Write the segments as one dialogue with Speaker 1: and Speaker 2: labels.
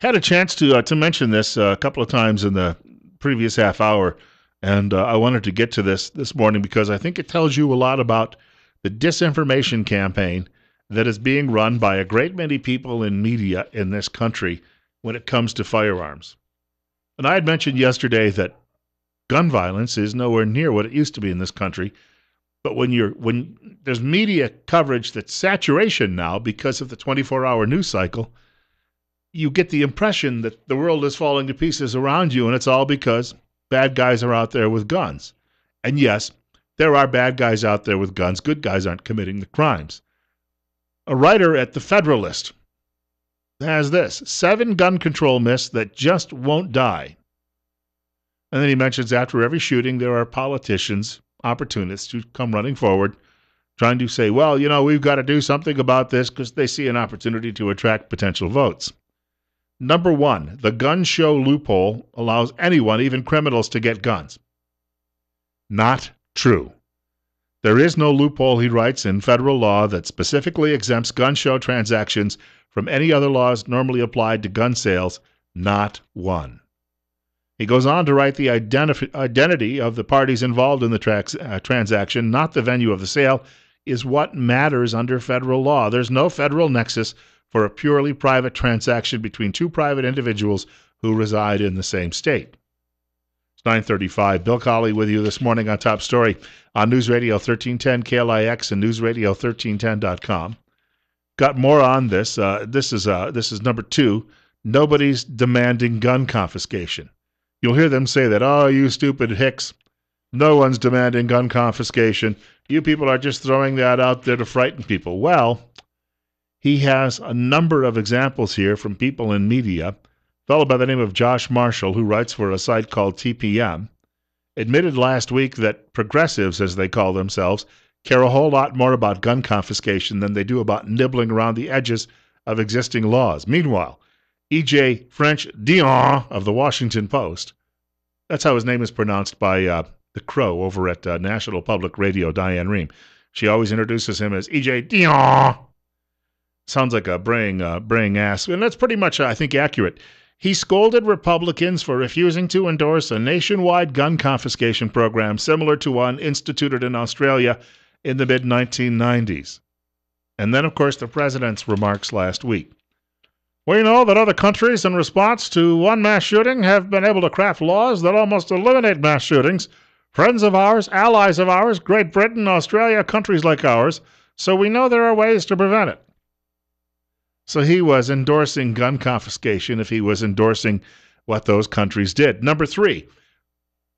Speaker 1: Had a chance to mention this a couple of times in the previous half hour, and I wanted to get to this morning because I think it tells you a lot about the disinformation campaign that is being run by a great many people in media in this country when it comes to firearms. And I had mentioned yesterday that gun violence is nowhere near what it used to be in this country. But when there's media coverage that's saturation now because of the 24-hour news cycle, you get the impression that the world is falling to pieces around you, and it's all because bad guys are out there with guns. And yes, there are bad guys out there with guns. Good guys aren't committing the crimes. A writer at The Federalist has this: 7 gun control myths that just won't die. And then he mentions after every shooting, there are politicians, opportunists who come running forward trying to say, well, we've got to do something about this because they see an opportunity to attract potential votes. Number 1, the gun show loophole allows anyone, even criminals, to get guns. Not true. There is no loophole, he writes, in federal law that specifically exempts gun show transactions from any other laws normally applied to gun sales. Not one. He goes on to write the identity of the parties involved in the transaction, not the venue of the sale, is what matters under federal law. There's no federal nexus for a purely private transaction between 2 private individuals who reside in the same state. It's 9:35. Bill Colley with you this morning on Top Story on News Radio 1310 KLIX and newsradio1310.com. Got more on this. This is number 2. Nobody's demanding gun confiscation. You'll hear them say that, oh, you stupid hicks. No one's demanding gun confiscation. You people are just throwing that out there to frighten people. Well, he has a number of examples here from people in media. A fellow by the name of Josh Marshall, who writes for a site called TPM, admitted last week that progressives, as they call themselves, care a whole lot more about gun confiscation than they do about nibbling around the edges of existing laws. Meanwhile, E.J. French Dion of the Washington Post, that's how his name is pronounced by the Crow over at National Public Radio, Diane Rehm. She always introduces him as E.J. Dion. Sounds like a braying ass, and that's pretty much, I think, accurate. He scolded Republicans for refusing to endorse a nationwide gun confiscation program similar to one instituted in Australia in the mid-1990s. And then, of course, the president's remarks last week. We know that other countries, in response to one mass shooting, have been able to craft laws that almost eliminate mass shootings. Friends of ours, allies of ours, Great Britain, Australia, countries like ours. So we know there are ways to prevent it. So he was endorsing gun confiscation if he was endorsing what those countries did. Number 3,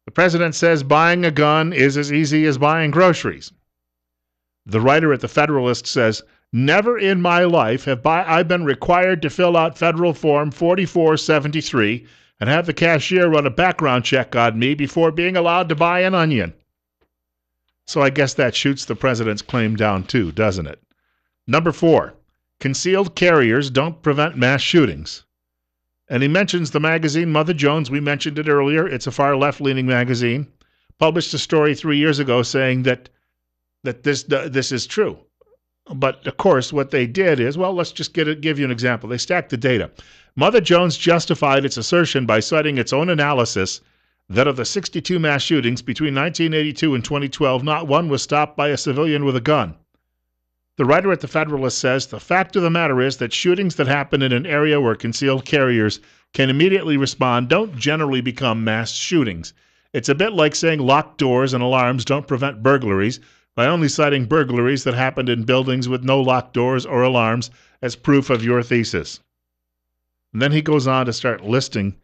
Speaker 1: the president says buying a gun is as easy as buying groceries. The writer at The Federalist says, never in my life have I been required to fill out Federal Form 4473 and have the cashier run a background check on me before being allowed to buy an onion. So I guess that shoots the president's claim down too, doesn't it? Number 4, concealed carriers don't prevent mass shootings. And he mentions the magazine Mother Jones. We mentioned it earlier. It's a far left-leaning magazine. Published a story 3 years ago saying that this is true. But, of course, what they did is, well, let's just give you an example. They stacked the data. Mother Jones justified its assertion by citing its own analysis that of the 62 mass shootings between 1982 and 2012, not one was stopped by a civilian with a gun. The writer at The Federalist says, the fact of the matter is that shootings that happen in an area where concealed carriers can immediately respond don't generally become mass shootings. It's a bit like saying locked doors and alarms don't prevent burglaries, by only citing burglaries that happened in buildings with no locked doors or alarms as proof of your thesis. And then he goes on to start listing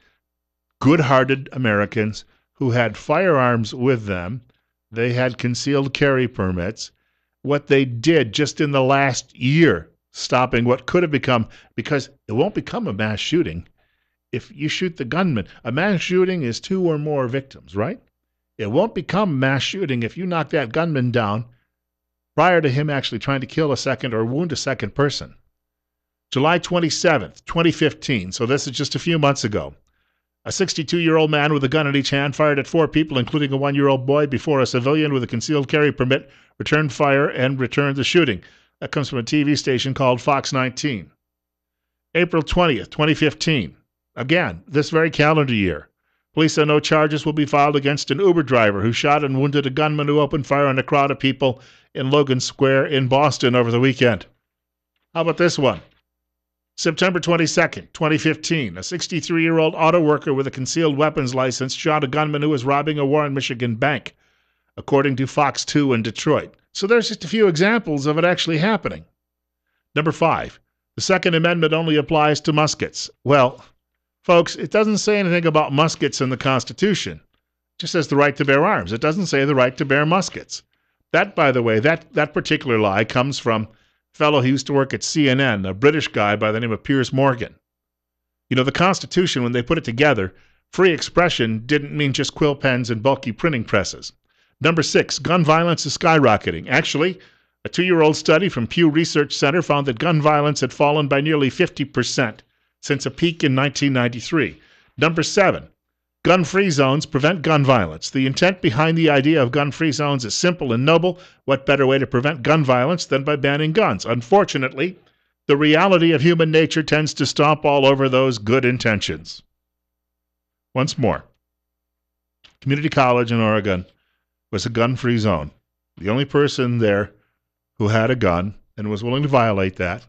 Speaker 1: good-hearted Americans who had firearms with them. They had concealed carry permits. What they did just in the last year, stopping what could have become, because it won't become a mass shooting if you shoot the gunman. A mass shooting is 2 or more victims, right? It won't become mass shooting if you knock that gunman down prior to him actually trying to kill a second or wound a second person. July 27th, 2015, so this is just a few months ago. A 62-year-old man with a gun in each hand fired at 4 people, including a 1-year-old boy, before a civilian with a concealed carry permit returned fire and returned the shooting. That comes from a TV station called Fox 19. April 20th, 2015. Again, this very calendar year. Police say no charges will be filed against an Uber driver who shot and wounded a gunman who opened fire on a crowd of people in Logan Square in Boston over the weekend. How about this one? September 22nd, 2015, a 63-year-old auto worker with a concealed weapons license shot a gunman who was robbing a Warren, Michigan bank, according to Fox 2 in Detroit. So there's just a few examples of it actually happening. Number 5, the Second Amendment only applies to muskets. Well, folks, it doesn't say anything about muskets in the Constitution. It just says the right to bear arms. It doesn't say the right to bear muskets. That, by the way, that particular lie comes from a fellow who used to work at CNN, a British guy by the name of Piers Morgan. You know, the Constitution, when they put it together, free expression didn't mean just quill pens and bulky printing presses. Number 6, gun violence is skyrocketing. Actually, a 2-year-old study from Pew Research Center found that gun violence had fallen by nearly 50% since a peak in 1993. Number 7, gun-free zones prevent gun violence. The intent behind the idea of gun-free zones is simple and noble. What better way to prevent gun violence than by banning guns? Unfortunately, the reality of human nature tends to stomp all over those good intentions. Once more, community college in Oregon was a gun-free zone. The only person there who had a gun and was willing to violate that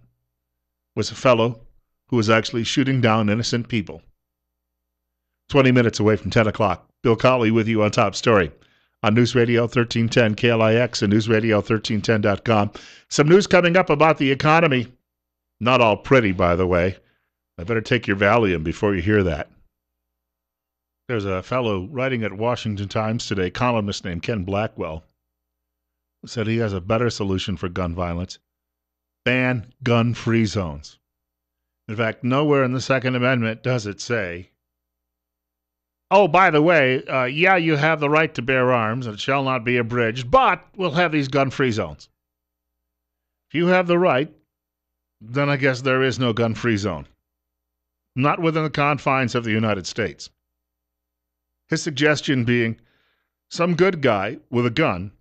Speaker 1: was a fellow who was actually shooting down innocent people. 20 minutes away from 10 o'clock. Bill Colley with you on Top Story on News Radio 1310 KLIX and newsradio1310.com. Some news coming up about the economy. Not all pretty, by the way. I better take your Valium before you hear that. There's a fellow writing at Washington Times today, columnist named Ken Blackwell, who said he has a better solution for gun violence. Ban gun-free zones. In fact, nowhere in the Second Amendment does it say, oh, by the way, yeah, you have the right to bear arms, and it shall not be abridged, but we'll have these gun-free zones. If you have the right, then I guess there is no gun-free zone. Not within the confines of the United States. His suggestion being some good guy with a gun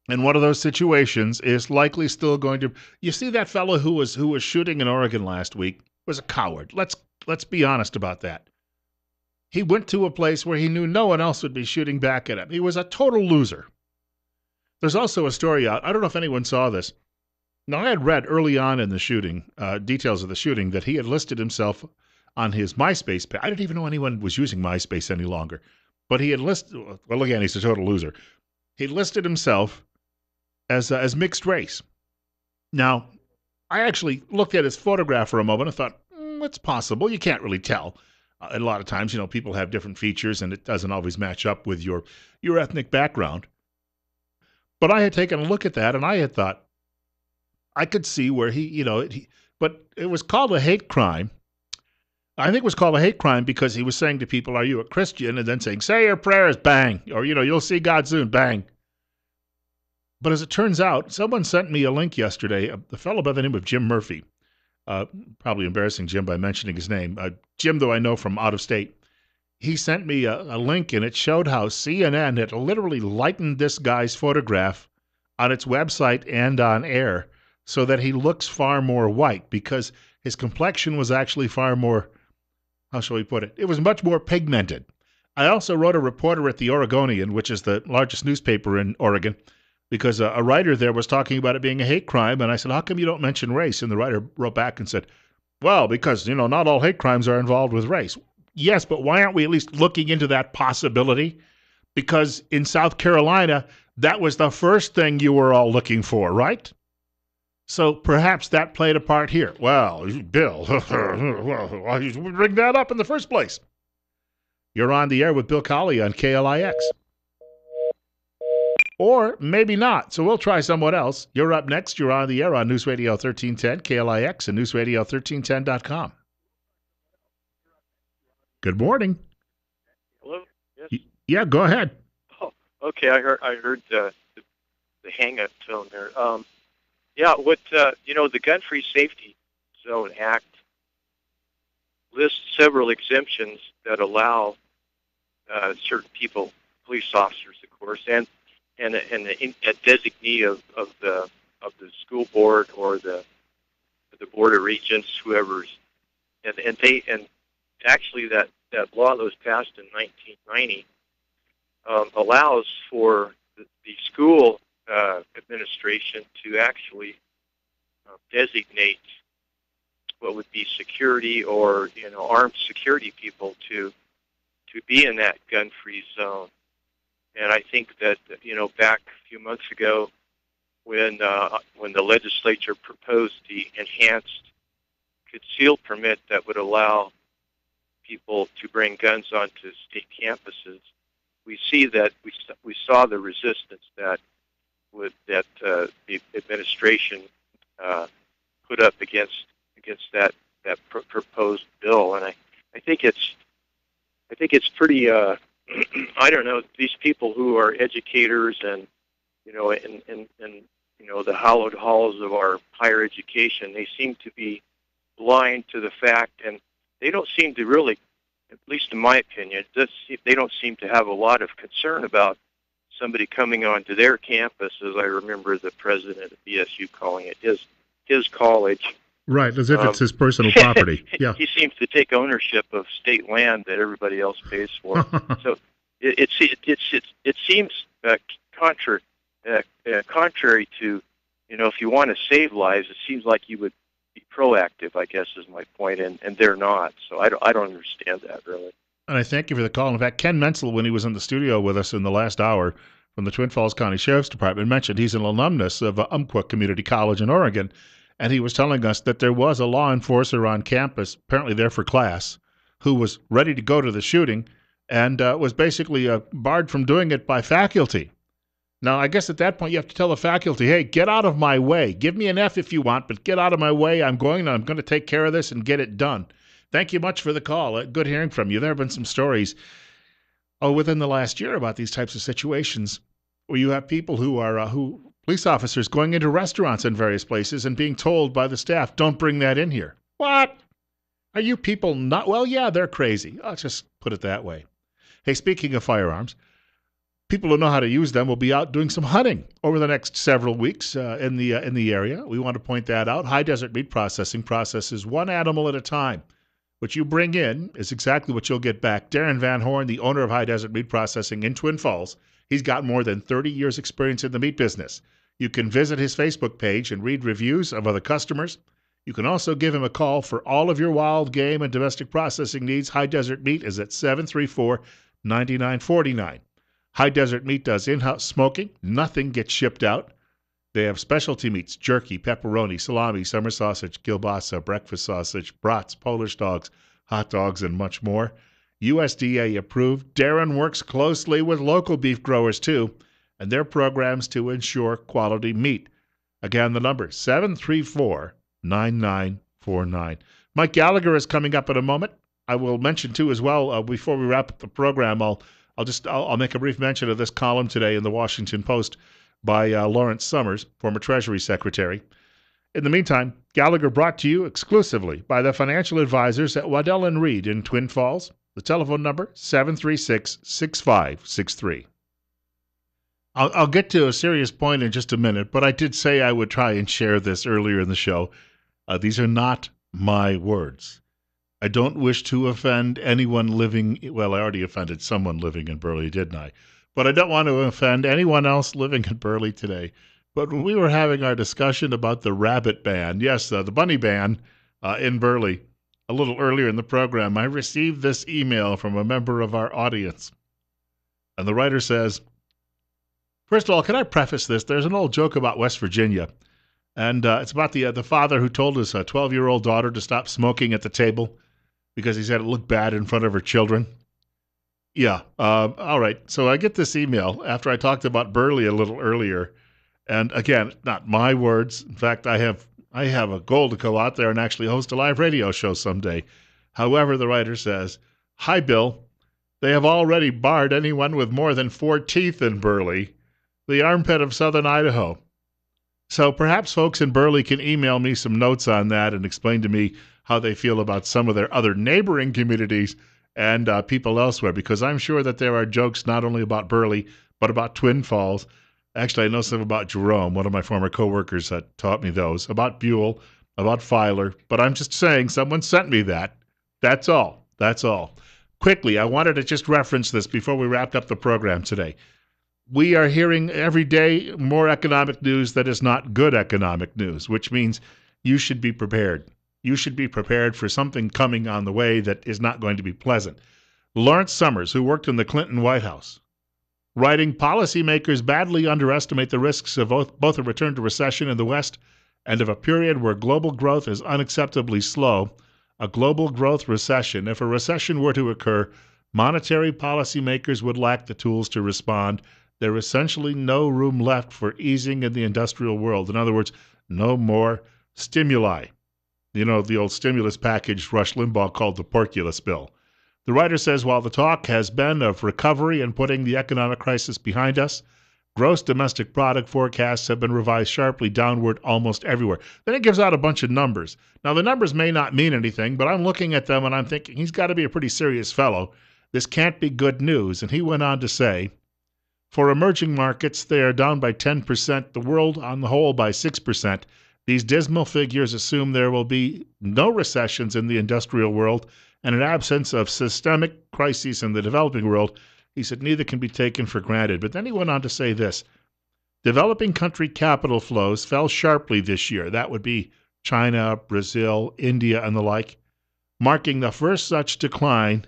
Speaker 1: in one of those situations is likely still going to... You see that fellow who was shooting in Oregon last week was a coward. Let's be honest about that. He went to a place where he knew no one else would be shooting back at him. He was a total loser. There's also a story out. I don't know if anyone saw this. Now, I had read early on in the shooting, details of the shooting, that he had listed himself on his MySpace page. I didn't even know anyone was using MySpace any longer. But he had listed, well, again, he's a total loser. He listed himself as mixed race. Now, I actually looked at his photograph for a moment and thought, it's possible. You can't really tell. And a lot of times, people have different features, and it doesn't always match up with your ethnic background. But I had taken a look at that, and I had thought, I could see where but it was called a hate crime. I think it was called a hate crime because he was saying to people, are you a Christian? And then saying, say your prayers, bang. Or, you'll see God soon, bang. But as it turns out, someone sent me a link yesterday, a fellow by the name of Jim Murphy. Probably embarrassing Jim by mentioning his name. Jim, though I know from out of state. He sent me a link, and it showed how CNN had literally lightened this guy's photograph on its website and on air so that he looks far more white because his complexion was actually far more, how shall we put it? It was much more pigmented. I also wrote a reporter at the Oregonian, which is the largest newspaper in Oregon, because a writer there was talking about it being a hate crime, and I said, how come you don't mention race? And the writer wrote back and said, well, because, not all hate crimes are involved with race. Yes, but why aren't we at least looking into that possibility? Because in South Carolina, that was the first thing you were all looking for, right? So perhaps that played a part here. Well, Bill, why did you bring that up in the first place? You're on the air with Bill Colley on KLIX. Or maybe not, so we'll try someone else. You're up next. You're on the air on News Radio 1310, KLIX, and newsradio1310.com. Good morning.
Speaker 2: Hello? Yes.
Speaker 1: Yeah, go ahead.
Speaker 2: Oh, okay. I heard the hang-up tone there. The Gun-Free Safety Zone Act lists several exemptions that allow certain people, police officers, of course, and a designee of the school board or the board of regents, whoever's, and actually that law that was passed in 1990 allows for the school administration to actually designate what would be security or armed security people to be in that gun-free zone. And I think that back a few months ago when the legislature proposed the enhanced concealed permit that would allow people to bring guns onto state campuses, we saw the resistance that the administration put up against that proposed bill, and I think it's pretty. I don't know, these people who are educators and in the hallowed halls of our higher education, they seem to be blind to the fact, and they don't seem to really, at least in my opinion, they don't seem to have a lot of concern about somebody coming onto their campus, as I remember the president of BSU calling it his college.
Speaker 1: Right, as if it's his personal property. Yeah.
Speaker 2: He seems to take ownership of state land that everybody else pays for. So it seems contrary to, if you want to save lives, it seems like you would be proactive, I guess is my point, and they're not. So I don't understand that, really.
Speaker 1: And I thank you for the call. In fact, Ken Menzel, when he was in the studio with us in the last hour from the Twin Falls County Sheriff's Department, mentioned he's an alumnus of Umpqua Community College in Oregon, and he was telling us that there was a law enforcer on campus, apparently there for class, who was ready to go to the shooting and was basically barred from doing it by faculty. Now, I guess at that point you have to tell the faculty, hey, get out of my way. Give me an F if you want, but get out of my way. I'm going to take care of this and get it done. Thank you much for the call. Good hearing from you. There have been some stories within the last year about these types of situations where you have people who police officers going into restaurants in various places and being told by the staff, don't bring that in here. What? Are you people not? Well, yeah, they're crazy. I'll just put it that way. Hey, speaking of firearms, people who know how to use them will be out doing some hunting over the next several weeks in the area. We want to point that out. High Desert Meat Processing processes one animal at a time. What you bring in is exactly what you'll get back. Darren Van Horn, the owner of High Desert Meat Processing in Twin Falls, he's got more than 30 years' experience in the meat business. You can visit his Facebook page and read reviews of other customers. You can also give him a call for all of your wild game and domestic processing needs. High Desert Meat is at 734-9949. High Desert Meat does in-house smoking. Nothing gets shipped out. They have specialty meats, jerky, pepperoni, salami, summer sausage, kielbasa, breakfast sausage, brats, Polish dogs, hot dogs, and much more. USDA approved. Darren works closely with local beef growers, too, and their programs to ensure quality meat. Again, the number, 734-9949. Mike Gallagher is coming up in a moment. I will mention, too, as well, before we wrap up the program, I'll make a brief mention of this column today in the Washington Post by Lawrence Summers, former Treasury Secretary. In the meantime, Gallagher brought to you exclusively by the financial advisors at Waddell & Reed in Twin Falls. The telephone number, 736-6563. I'll get to a serious point in just a minute, but I did say I would try and share this earlier in the show. These are not my words. I don't wish to offend anyone living, well, I already offended someone living in Burley, didn't I? But I don't want to offend anyone else living in Burley today. But when we were having our discussion about the rabbit ban, yes, the bunny ban in Burley, a little earlier in the program, I received this email from a member of our audience. And the writer says, first of all, can I preface this? There's an old joke about West Virginia. And it's about the father who told his 12-year-old daughter to stop smoking at the table because he said it looked bad in front of her children. Yeah, all right. So I get this email after I talked about Burley a little earlier. And again, not my words. In fact, I have a goal to go out there and actually host a live radio show someday. However, the writer says, hi, Bill. They have already barred anyone with more than 4 teeth in Burley, the armpit of southern Idaho. So perhaps folks in Burley can email me some notes on that and explain to me how they feel about some of their other neighboring communities and people elsewhere, because I'm sure that there are jokes not only about Burley, but about Twin Falls. Actually, I know some about Jerome, one of my former coworkers that taught me those, about Buell, about Filer, but I'm just saying someone sent me that. That's all. That's all. Quickly, I wanted to just reference this before we wrapped up the program today. We are hearing every day more economic news that is not good economic news, which means you should be prepared. You should be prepared for something coming on the way that is not going to be pleasant. Lawrence Summers, who worked in the Clinton White House, writing, policymakers badly underestimate the risks of both a return to recession in the West and of a period where global growth is unacceptably slow. A global growth recession. If a recession were to occur, monetary policymakers would lack the tools to respond. There is essentially no room left for easing in the industrial world. In other words, no more stimuli. You know, the old stimulus package Rush Limbaugh called the Porculus Bill. The writer says, while the talk has been of recovery and putting the economic crisis behind us, gross domestic product forecasts have been revised sharply downward almost everywhere. Then it gives out a bunch of numbers. Now, the numbers may not mean anything, but I'm looking at them and I'm thinking, he's got to be a pretty serious fellow. This can't be good news. And he went on to say, for emerging markets, they are down by 10%, the world on the whole by 6%. These dismal figures assume there will be no recessions in the industrial world and an absence of systemic crises in the developing world. He said neither can be taken for granted. But then he went on to say this. Developing country capital flows fell sharply this year. That would be China, Brazil, India, and the like, marking the first such decline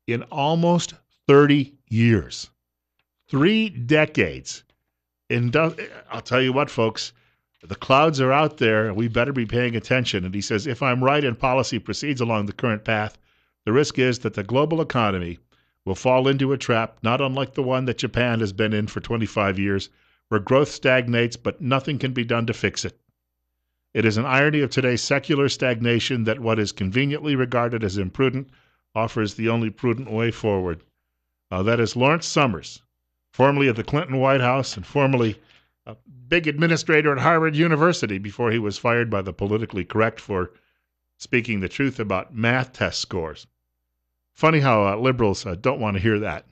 Speaker 1: in almost 30 years. 3 decades. I'll tell you what, folks, the clouds are out there, and we better be paying attention. And he says, if I'm right and policy proceeds along the current path, the risk is that the global economy will fall into a trap not unlike the one that Japan has been in for 25 years, where growth stagnates but nothing can be done to fix it. It is an irony of today's secular stagnation that what is conveniently regarded as imprudent offers the only prudent way forward. That is Lawrence Summers, formerly of the Clinton White House and formerly a big administrator at Harvard University before he was fired by the politically correct for speaking the truth about math test scores. Funny how liberals don't want to hear that.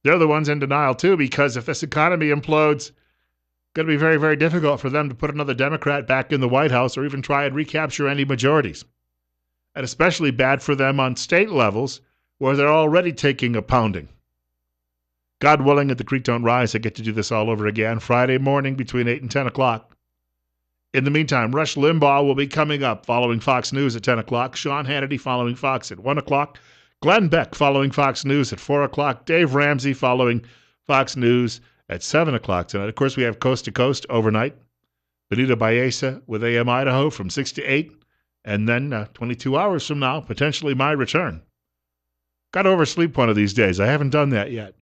Speaker 1: They're the ones in denial, too, because if this economy implodes, it's going to be very, very difficult for them to put another Democrat back in the White House or even try and recapture any majorities. And especially bad for them on state levels where they're already taking a pounding. God willing, at the Creek Don't Rise, I get to do this all over again Friday morning between 8 and 10 o'clock. In the meantime, Rush Limbaugh will be coming up following Fox News at 10 o'clock, Sean Hannity following Fox at 1 o'clock, Glenn Beck following Fox News at 4 o'clock, Dave Ramsey following Fox News at 7 o'clock tonight. Of course, we have Coast to Coast overnight, Benita Baeza with AM Idaho from 6 to 8, and then 22 hours from now, potentially my return. Got to oversleep one of these days. I haven't done that yet.